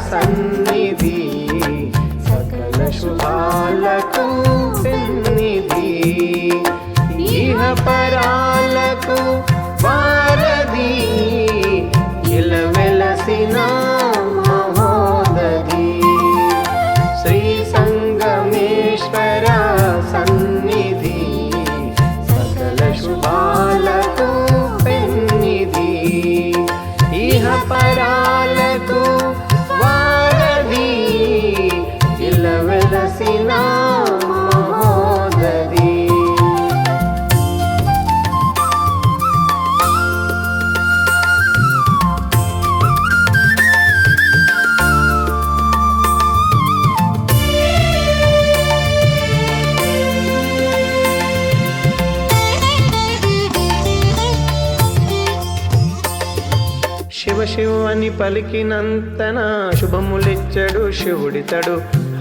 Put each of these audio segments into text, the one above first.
సన్నిధి సకల శుభాలకు పెన్నిధి ఇహ పరాలకు వారధి ఇలవెలసిన మహోదధి శ్రీ సంగమేశ్వర సన్నిధి సకల శుభాలకు పెన్నిధి ఇహ పరాలకు వారధి ఇలవెలసిన మహోదధి శివ శివ అని పలికినంతన శుభములిచ్చడు శివుడితడు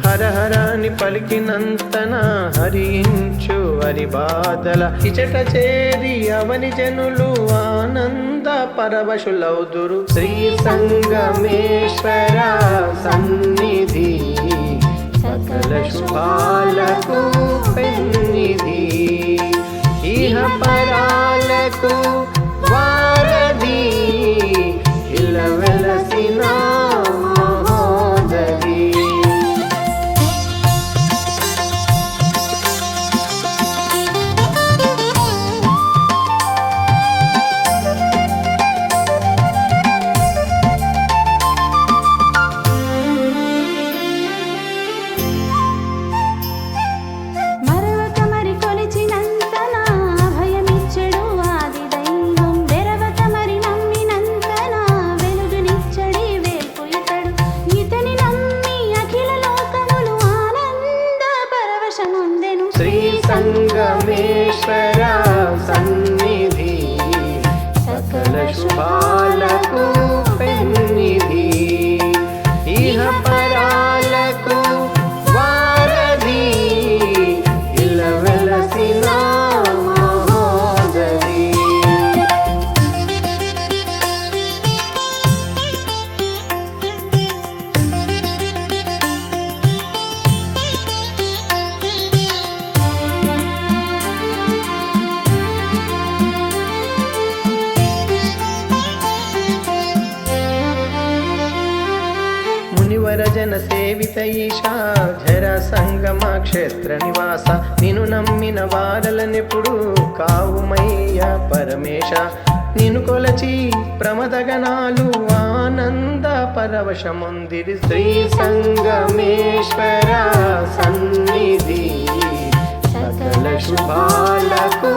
హర హర అని పలికినంతన హరించు హరి బాధల ఇచట చేరి అవని జనులు ఆనంద పరవశులౌదురు శ్రీ సంగమేశ్వర సన్నిధి సకల శుభాలకు పెన్నిధి ఇహ పరాలకు వారధి ఇలవెలసిన మహోదధి శ్రీ సంగమేశ్వర సన్నిధి సకల శుభాలకు పెన్నిధి ఇహ పరాలకు వారధి ఇలవెలసిన మహోదధి మునివరజన సేవిత ఈశా జర సంగమ క్షేత్ర నివాస నిన్ను నమ్మిన వారలనెప్పుడు కావుమయ్య పరమేశ నిన్ను కొలచి ప్రమదగణాలు ఆనంద పరవశముందిరి శ్రీ సంగమేశ్వర సన్నిధి సకల శుభాలకు